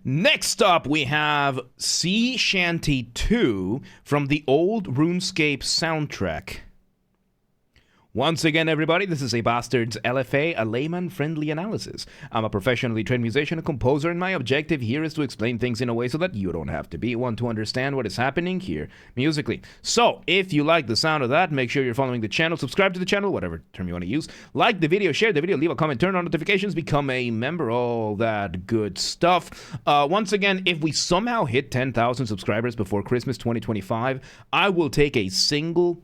Next up, we have Sea Shanty 2 from the old RuneScape soundtrack. Once again, everybody, this is a Basterd's LFA, a layman-friendly analysis. I'm a professionally trained musician and composer, and my objective here is to explain things in a way so that you don't have to be one to understand what is happening here musically. So, if you like the sound of that, make sure you're following the channel, subscribe to the channel, whatever term you want to use, like the video, share the video, leave a comment, turn on notifications, become a member, all that good stuff. Once again, if we somehow hit 10,000 subscribers before Christmas 2025, I will take a single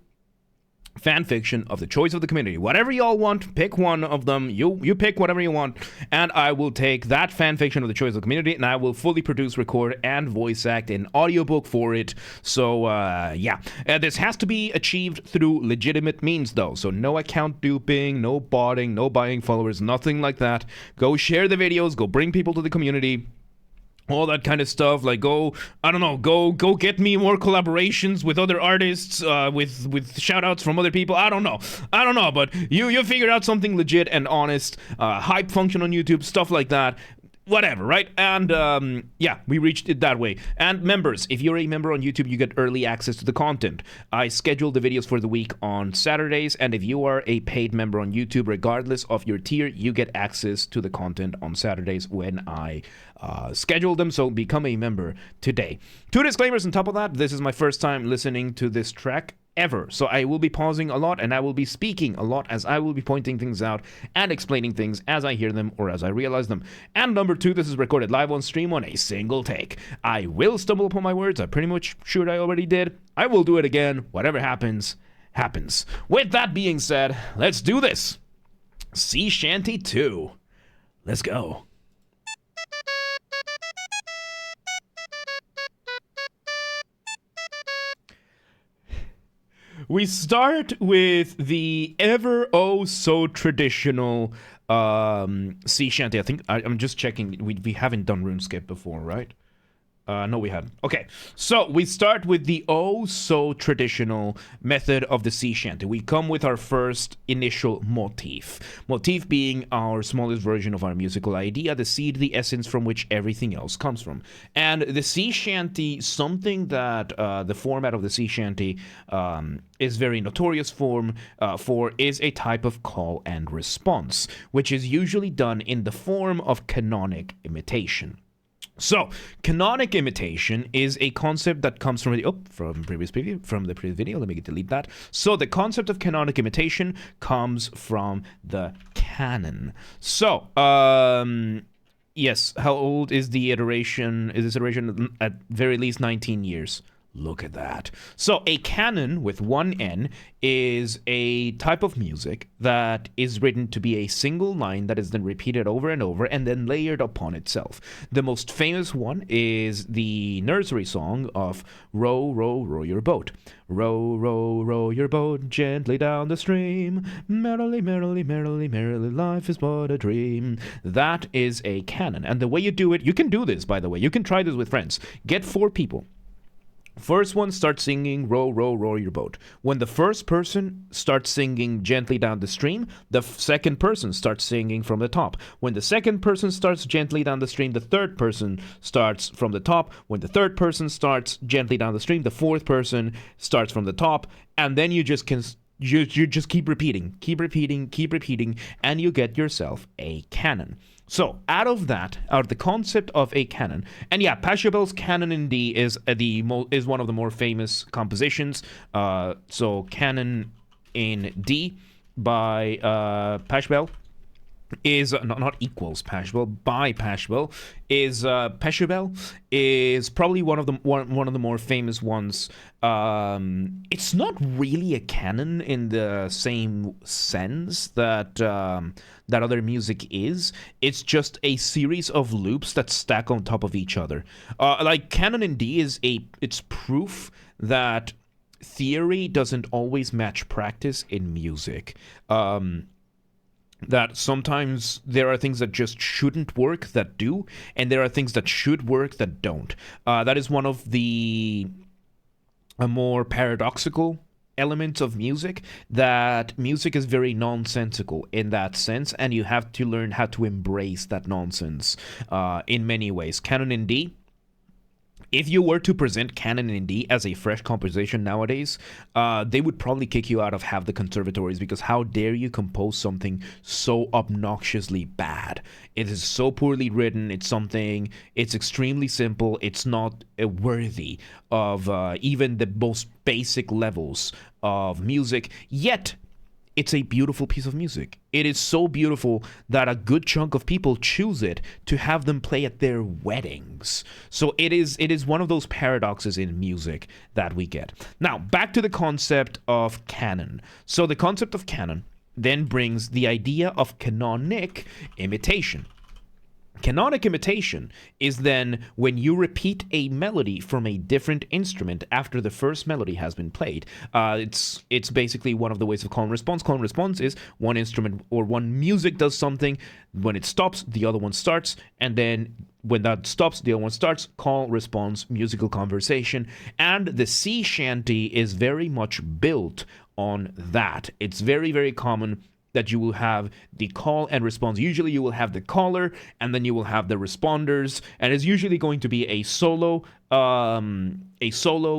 fan fiction of the choice of the community. Whatever y'all want, pick one of them. You pick whatever you want, and I will take that fan fiction of the choice of the community, and I will fully produce, record, and voice act an audiobook for it. So, yeah. This has to be achieved through legitimate means, though. So, no account duping, no botting, no buying followers, nothing like that. Go share the videos, go bring people to the community. All that kind of stuff, like go get me more collaborations with other artists, with shout-outs from other people. I don't know, but you figure out something legit and honest, hype function on YouTube, stuff like that. Whatever, right? And, yeah, we reached it that way. And members, if you're a member on YouTube, you get early access to the content. I schedule the videos for the week on Saturdays, and if you are a paid member on YouTube, regardless of your tier, you get access to the content on Saturdays when I schedule them, so become a member today. 2 disclaimers on top of that. This is my first time listening to this track ever, so I will be pausing a lot and I will be speaking a lot as I will be pointing things out and explaining things as I hear them or as I realize them. And number 2, this is recorded live on stream on a single take. I will stumble upon my words. I'm pretty much sure I already did. I will do it again. Whatever happens, happens. With that being said, let's do this. Sea Shanty 2. Let's go. We start with the ever so traditional Sea Shanty. I think I'm just checking. We haven't done RuneScape before, right? No, we hadn't. Okay, so we start with the so traditional method of the Sea Shanty. We come with our first initial motif. Motif being our smallest version of our musical idea, the seed, the essence from which everything else comes from. And the Sea Shanty, something that the format of the Sea Shanty is very notorious for is a type of call and response, which is usually done in the form of canonic imitation. So, canonic imitation is a concept that comes from the previous video. Let me delete that. So, the concept of canonic imitation comes from the canon. So, yes, how old is the iteration? Is this iteration at very least 19 years? Look at that. So a canon with one N is a type of music that is written to be a single line that is then repeated over and over and then layered upon itself. The most famous one is the nursery song of Row, row, row your boat. Row, row, row your boat gently down the stream. Merrily, merrily, merrily, merrily, life is but a dream. That is a canon. And the way you do it, you can do this, by the way. You can try this with friends. Get 4 people. First one starts singing row, row, row your boat. When the first person starts singing gently down the stream, the second person starts singing from the top. When the second person starts gently down the stream, the third person starts from the top. When the third person starts gently down the stream, the fourth person starts from the top. And then you just keep repeating, and you get yourself a canon. So, out of the concept of a canon, and yeah, Pachelbel's Canon in D is one of the more famous compositions. So, Canon in D by Pachelbel is not equals Pachelbel, by Pachelbel is Pachelbel is probably one of the more famous ones. It's not really a canon in the same sense that other music is. It's just a series of loops that stack on top of each other. Like canon in D it's proof that theory doesn't always match practice in music. That sometimes there are things that just shouldn't work that do, and there are things that should work that don't. That is one of the more paradoxical elements of music that music is very nonsensical in that sense, and you have to learn how to embrace that nonsense in many ways. Canon in D, if you were to present Canon in D as a fresh composition nowadays, they would probably kick you out of half the conservatories, because how dare you compose something so obnoxiously bad? It is so poorly written. It's extremely simple. It's not worthy of even the most basic levels of music, yet it's a beautiful piece of music. It is so beautiful that a good chunk of people choose it to have them play at their weddings. So it is one of those paradoxes in music that we get. Now, back to the concept of canon. So the concept of canon then brings the idea of canonic imitation. Canonic imitation is then when you repeat a melody from a different instrument after the first melody has been played. It's basically one of the ways of call and response. Call and response is one instrument or one music does something. When it stops, the other one starts, and then when that stops, the other one starts. Call, response, musical conversation. And the Sea Shanty is very much built on that. It's very, very common that you will have the call and response. Usually you will have the caller, and then you will have the responders, and it's usually going to be a solo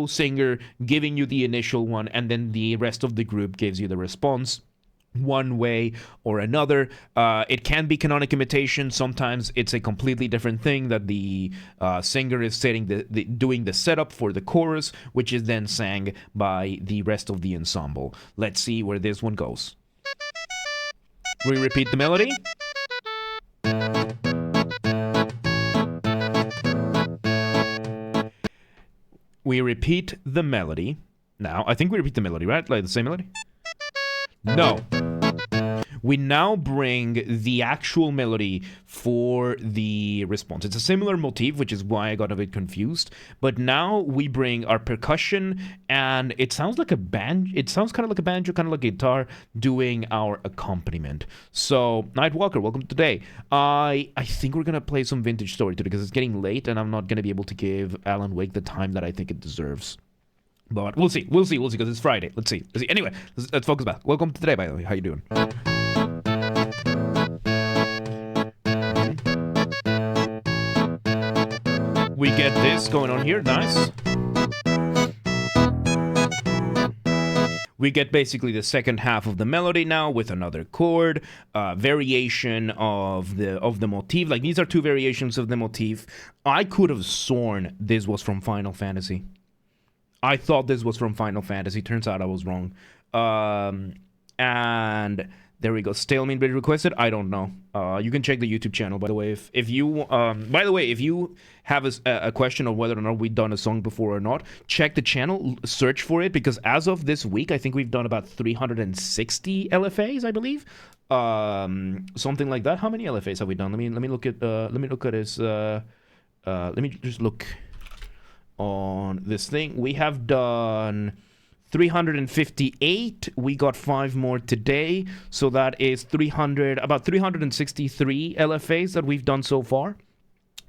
singer giving you the initial one, and then the rest of the group gives you the response one way or another. It can be canonic imitation. Sometimes it's a completely different thing, that the singer is doing the setup for the chorus, which is then sang by the rest of the ensemble. Let's see where this one goes. We repeat the melody. We repeat the melody. Now, I think we repeat the melody, right? Like the same melody? No. We now bring the actual melody for the response. It's a similar motif, which is why I got a bit confused. But now we bring our percussion, and it sounds like a band. It sounds kind of like a banjo, kind of like a guitar, doing our accompaniment. So, Nightwalker, welcome today. I think we're gonna play some Vintage Story today because it's getting late, and I'm not gonna be able to give Alan Wake the time that I think it deserves. But we'll see, because it's Friday. Let's see. Anyway, let's focus back. Welcome to today, by the way. How you doing? We get this going on here, nice. We get basically the second half of the melody now with another chord, variation of the motif. Like, these are two variations of the motif. I could have sworn this was from Final Fantasy. I thought this was from Final Fantasy. Turns out I was wrong. And there we go. Stalemate bid requested. I don't know. You can check the YouTube channel, by the way. If you have a question of whether or not we've done a song before or not, check the channel, search for it, because as of this week, I think we've done about 360 LFAs, I believe. Something like that. How many LFAs have we done? Let me look at this. Let me just look on this thing. We have done 358. We got 5 more today, so that is about 363 LFAs that we've done so far.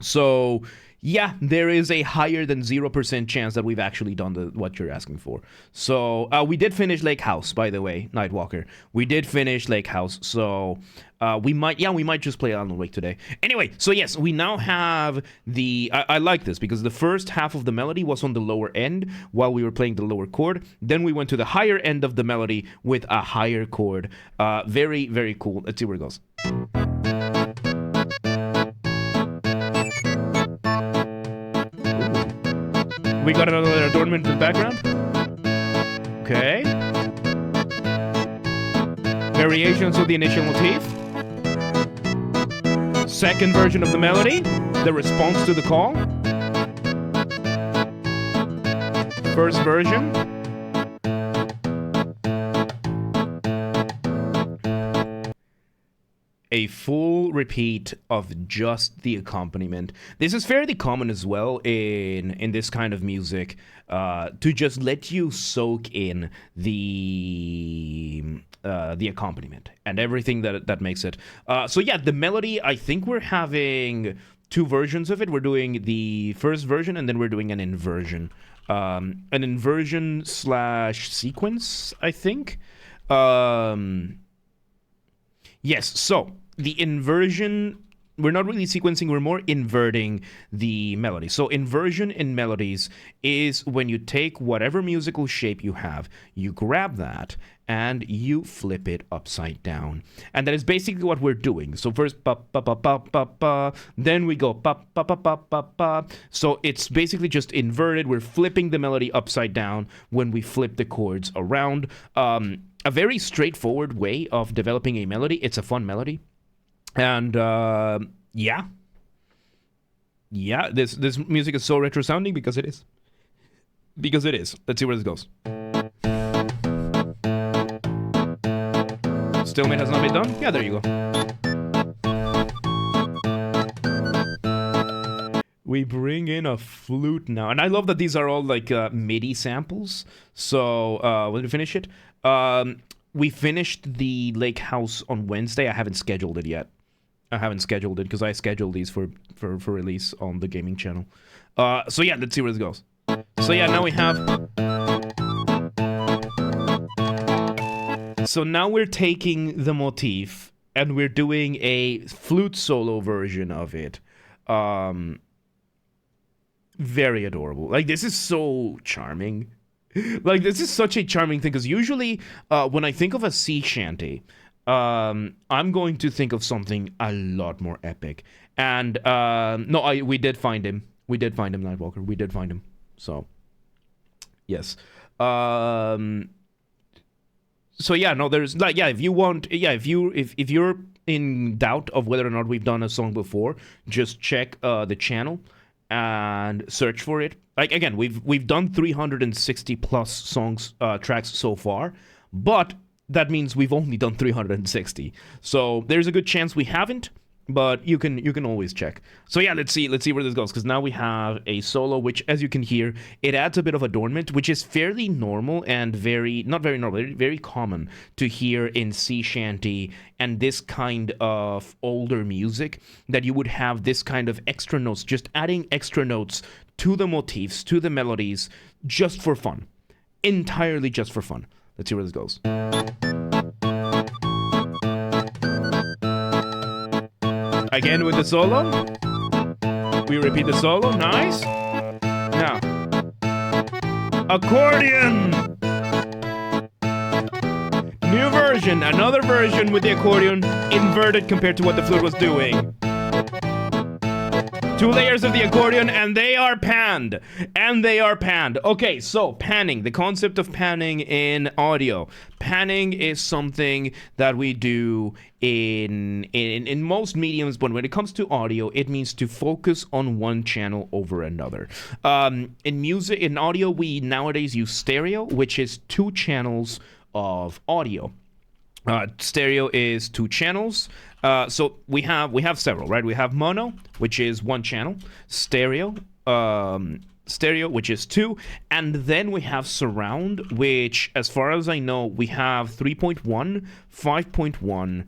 So yeah, there is a higher than 0% chance that we've actually done what you're asking for. So we did finish Lake House, by the way, Nightwalker. We did finish Lake House, so we might just play Alan Wake today. Anyway, so yes, we now have I like this because the first half of the melody was on the lower end while we were playing the lower chord. Then we went to the higher end of the melody with a higher chord. Very, very cool. Let's see where it goes. We got another adornment in the background. Okay. Variations of the initial motif. Second version of the melody. The response to the call. First version. A full repeat of just the accompaniment. This is fairly common as well in this kind of music, to just let you soak in the accompaniment and everything that makes it. So yeah, the melody, I think we're having two versions of it. We're doing the first version, and then we're doing an inversion. An inversion / sequence, I think. Yes, so the inversion, we're not really sequencing, we're more inverting the melody. So inversion in melodies is when you take whatever musical shape you have, you grab that, and you flip it upside down. And that is basically what we're doing. So first, ba ba ba ba ba ba, then we go ba ba ba ba ba ba. So it's basically just inverted. We're flipping the melody upside down when we flip the chords around. A very straightforward way of developing a melody. It's a fun melody. And yeah, this music is so retro sounding because it is. Let's see where this goes. Stalemate has not been done? Yeah, there you go. We bring in a flute now. And I love that these are all like MIDI samples. So when we finish it, we finished the Lake House on Wednesday. I haven't scheduled it yet. Because I scheduled these for release on the gaming channel. So yeah, let's see where this goes. So yeah, now we have... So now we're taking the motif and we're doing a flute solo version of it. Very adorable. Like, this is so charming. Like, this is such a charming thing, because usually when I think of a sea shanty, I'm going to think of something a lot more epic. And no, we did find him. Nightwalker. We did find him. So yes. So yeah, no, there's like, yeah, if you're in doubt of whether or not we've done a song before, just check the channel and search for it. Like, again, we've done 360 plus songs, tracks so far, but that means we've only done 360. So there's a good chance we haven't, but you can always check. So yeah, let's see where this goes, because now we have a solo, which, as you can hear, it adds a bit of adornment, which is fairly normal and very common to hear in sea shanty and this kind of older music, that you would have this kind of extra notes, just adding extra notes to the motifs, to the melodies, just for fun. Entirely just for fun. Let's see where this goes. Again with the solo. We repeat the solo. Nice. Now, accordion. New version. Another version with the accordion inverted compared to what the flute was doing. 2 layers of the accordion, and they are panned. Okay, so panning. The concept of panning in audio. Panning is something that we do in most mediums, but when it comes to audio, it means to focus on one channel over another. In audio, we nowadays use stereo, which is 2 channels of audio. Stereo is 2 channels. So we have several, right? We have mono, which is 1 channel, stereo, which is 2, and then we have surround, which, as far as I know, we have 3.1, 5.1,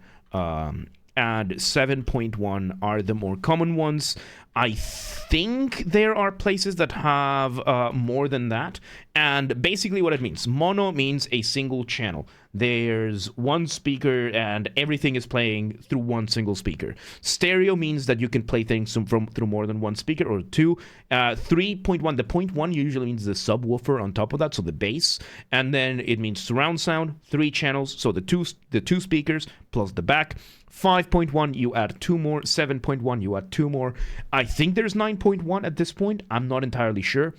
and 7.1 are the more common ones. I think there are places that have more than that. And basically what it means, mono means a single channel. There's one speaker and everything is playing through one single speaker. Stereo means that you can play things through more than one speaker, or 2. 3.1, the 0.1 usually means the subwoofer on top of that, so the bass. And then it means surround sound, 3 channels, so the two speakers plus the back. 5.1, you add 2 more. 7.1, you add 2 more. I think there's 9.1 at this point. I'm not entirely sure.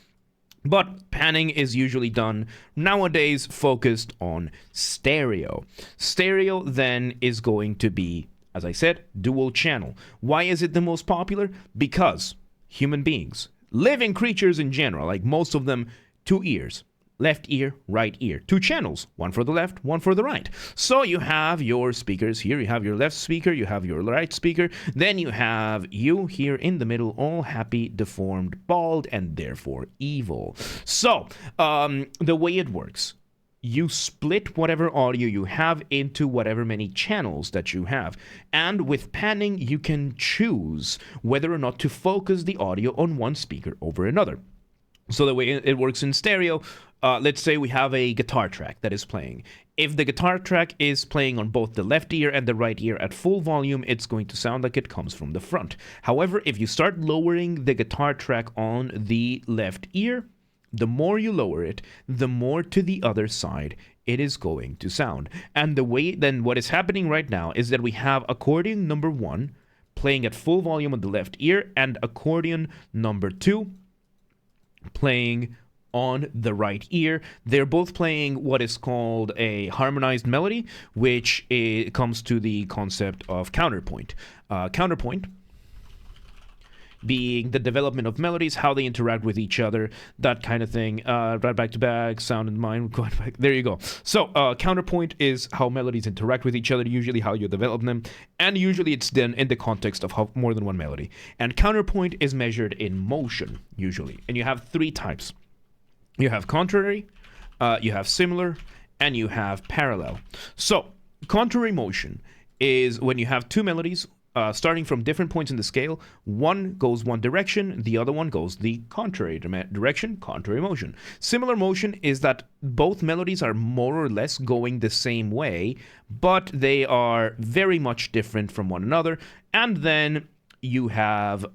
But panning is usually done nowadays focused on stereo. Stereo then is going to be, as I said, dual channel. Why is it the most popular? Because human beings, living creatures in general, like most of them, 2 ears. Left ear, right ear. 2 channels, 1 for the left, 1 for the right. So you have your speakers here. You have your left speaker, you have your right speaker. Then you have you here in the middle, all happy, deformed, bald, and therefore evil. So the way it works, you split whatever audio you have into whatever many channels that you have. And with panning, you can choose whether or not to focus the audio on one speaker over another. So the way it works in stereo, let's say we have a guitar track that is playing. If the guitar track is playing on both the left ear and the right ear at full volume, it's going to sound like it comes from the front. However, if you start lowering the guitar track on the left ear, the more you lower it, the more to the other side it is going to sound. And then what is happening right now is that we have accordion number 1 playing at full volume on the left ear and accordion number 2 playing on the right ear. They're both playing what is called a harmonized melody, which comes to the concept of counterpoint. Counterpoint being the development of melodies, how they interact with each other, that kind of thing. Right back to back, sound in mind, going back. There you go. So counterpoint is how melodies interact with each other, usually how you develop them, and usually it's done in the context of more than one melody. And counterpoint is measured in motion, usually. And you have 3 types. You have contrary, you have similar, and you have parallel. So contrary motion is when you have 2 melodies starting from different points in the scale. One goes one direction, the other one goes the contrary direction, contrary motion. Similar motion is that both melodies are more or less going the same way, but they are very much different from one another. And then you have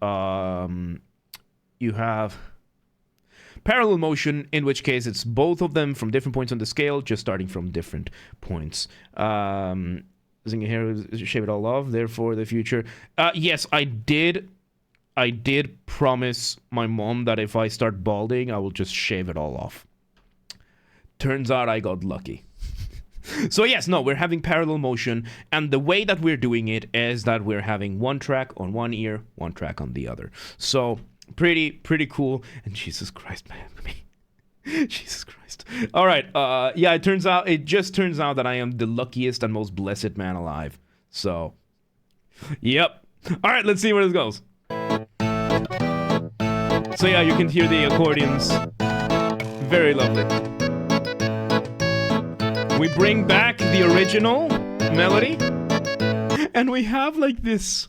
parallel motion, in which case it's both of them from different points on the scale, just starting from different points. Singing here, shave it all off, therefore the future. Yes, I did promise my mom that if I start balding, I will just shave it all off. Turns out I got lucky. So yes, no, we're having parallel motion, and the way that we're doing it is that we're having one track on one ear, one track on the other. So pretty cool. And Jesus Christ, man, Jesus Christ. All right. Yeah, it just turns out that I am the luckiest and most blessed man alive. So, yep. All right, let's see where this goes. So yeah, you can hear the accordions. Very lovely. We bring back the original melody, and we have like this.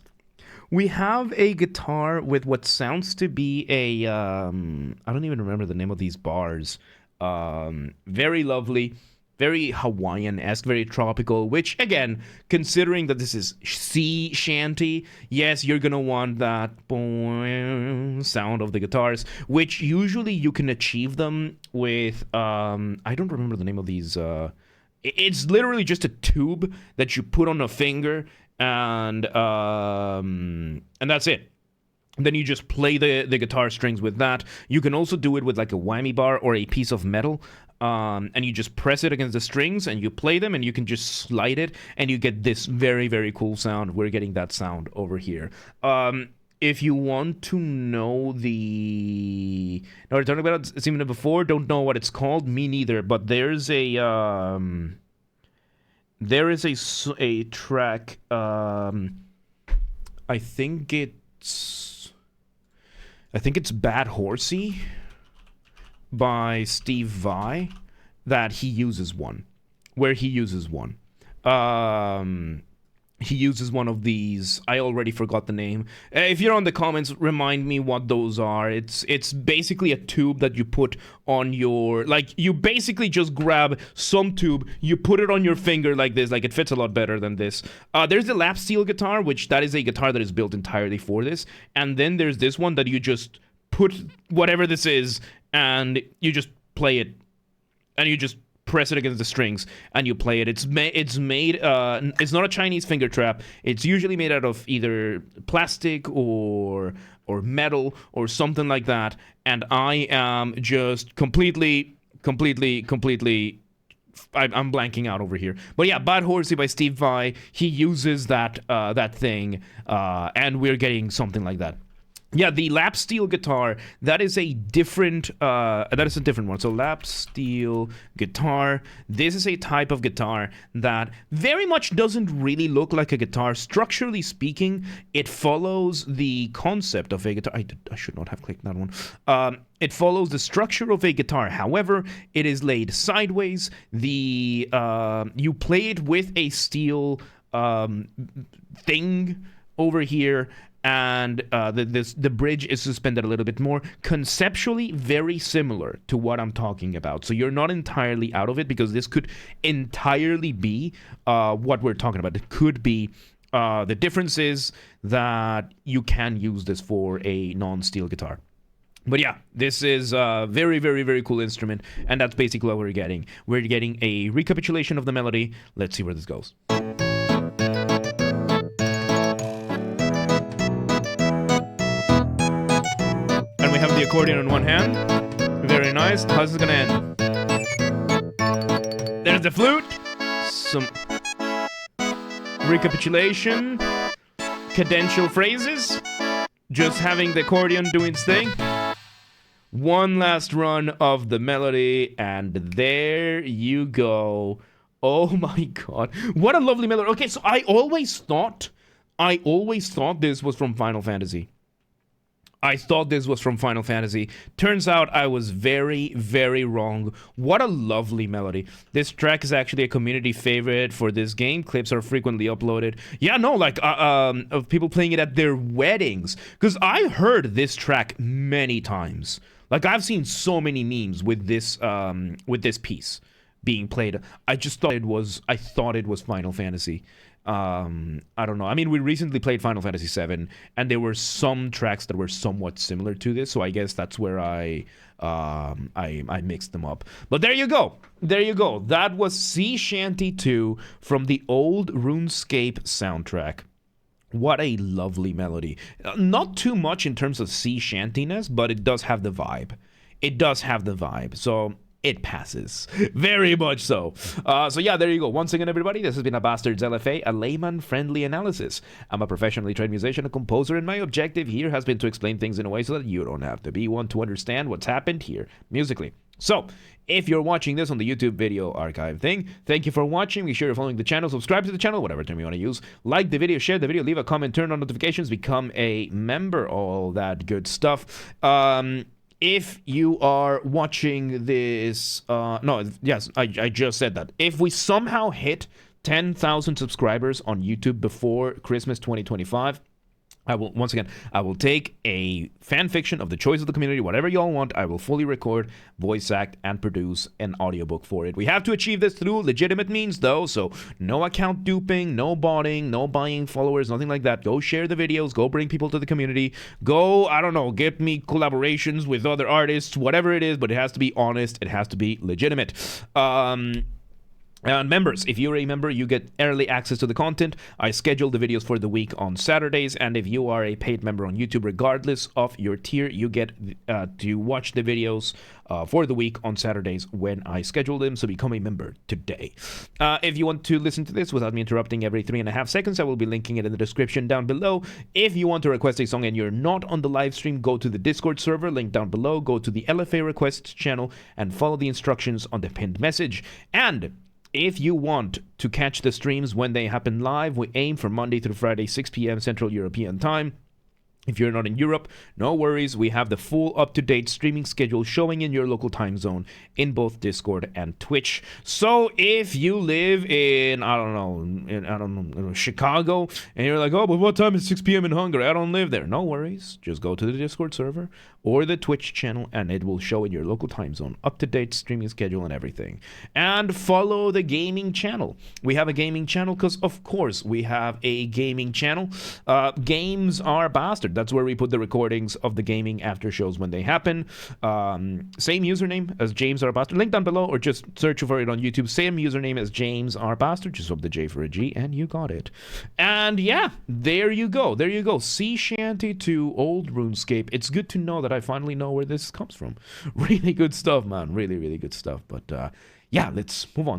We have a guitar with what sounds to be a, I don't even remember the name of these bars. Very lovely, very Hawaiian-esque, very tropical, which, again, considering that this is Sea Shanty, yes, you're gonna want that sound of the guitars, which usually you can achieve them with, I don't remember the name of these, it's literally just a tube that you put on a finger, and that's it. Then you just play the guitar strings with that. You can also do it with like a whammy bar or a piece of metal, and you just press it against the strings and you play them, and you can just slide it and you get this very, very cool sound. We're getting that sound over here. If you want to know the... No, we're talking about it, seen it before, don't know what it's called, me neither, but there's a... There is a track, I think it's Bad Horsey by Steve Vai, that he uses one. He uses one of these. I already forgot the name. If you're on the comments, remind me what those are. It's basically a tube that you put on your... Like, you basically just grab some tube, you put it on your finger like this. Like, it fits a lot better than this. There's the lap steel guitar, which that is a guitar that is built entirely for this. And then there's this one that you just put whatever this is, and you just play it. And you just press it against the strings and you play it. It's made it's not a Chinese finger trap. It's usually made out of either plastic or metal or something like that, and I am just completely I'm blanking out over here. But yeah, Bad Horsey by Steve Vai, he uses that thing, and we're getting something like that. Yeah, the lap steel guitar, that is a different one. So lap steel guitar, this is a type of guitar that very much doesn't really look like a guitar. Structurally speaking, it follows the concept of a guitar. I should not have clicked that one. It follows the structure of a guitar. However, it is laid sideways. You play it with a steel thing over here, and the bridge is suspended a little bit more. Conceptually, very similar to what I'm talking about. So you're not entirely out of it, because this could entirely be what we're talking about. It could be the difference is that you can use this for a non-steel guitar. But yeah, this is a very, very, very cool instrument, and that's basically what we're getting. We're getting a recapitulation of the melody. Let's see where this goes. We have the accordion on one hand. Very nice. How's this gonna end? There's the flute. Some recapitulation. Cadential phrases. Just having the accordion doing its thing. One last run of the melody, and there you go. Oh my god. What a lovely melody. Okay, so I always thought this was from Final Fantasy. Turns out I was very, very wrong. What a lovely melody. This track is actually a community favorite for this game. Clips are frequently uploaded. Yeah, no, like, of people playing it at their weddings. Because I heard this track many times. Like, I've seen so many memes with this piece being played. I thought it was Final Fantasy. I don't know. I mean, we recently played Final Fantasy VII, and there were some tracks that were somewhat similar to this, so I guess that's where I mixed them up. But there you go. That was Sea Shanty 2 from the old RuneScape soundtrack. What a lovely melody. Not too much in terms of sea shantiness, but it does have the vibe. So it passes. Very much so. So yeah, there you go. Once again, everybody, this has been a Basterd's LFA, a layman-friendly analysis. I'm a professionally trained musician and composer, and my objective here has been to explain things in a way so that you don't have to be one to understand what's happened here musically. So, if you're watching this on the YouTube video archive thing, thank you for watching. Be sure you're following the channel, subscribe to the channel, whatever term you want to use. Like the video, share the video, leave a comment, turn on notifications, become a member, all that good stuff. If you are watching this, I just said that. If we somehow hit 10,000 subscribers on YouTube before Christmas 2025, I will take a fan fiction of the choice of the community, whatever y'all want. I will fully record, voice act, and produce an audiobook for it. We have to achieve this through legitimate means, though, so no account duping, no botting, no buying followers, nothing like that. Go share the videos, go bring people to the community, go, I don't know, get me collaborations with other artists, whatever it is, but it has to be honest, it has to be legitimate. And members, if you're a member, you get early access to the content. I schedule the videos for the week on Saturdays, and if you are a paid member on YouTube, regardless of your tier, you get to watch the videos for the week on Saturdays when I schedule them, so become a member today. If you want to listen to this without me interrupting every 3.5 seconds, I will be linking it in the description down below. If you want to request a song and you're not on the live stream, go to the Discord server, link down below, go to the LFA requests channel, and follow the instructions on the pinned message. And if you want to catch the streams when they happen live, we aim for Monday through Friday, 6 p.m. Central European Time. If you're not in Europe, no worries. We have the full up-to-date streaming schedule showing in your local time zone in both Discord and Twitch. So if you live in, I don't know, Chicago, and you're like, oh, but what time is 6 p.m. in Hungary? I don't live there. No worries. Just go to the Discord server or the Twitch channel, and it will show in your local time zone, up-to-date streaming schedule and everything. And follow the gaming channel. We have a gaming channel because, of course, we have a gaming channel. Games are Basterd. That's where we put the recordings of the gaming after shows when they happen. Same username as James R. Basterd. Link down below, or just search for it on YouTube. Same username as James R. Basterd. Just swap the J for a G, and you got it. And yeah, there you go. There you go. Sea Shanty 2 old RuneScape. It's good to know that I finally know where this comes from. Really good stuff, man. Really, really good stuff. But yeah, let's move on.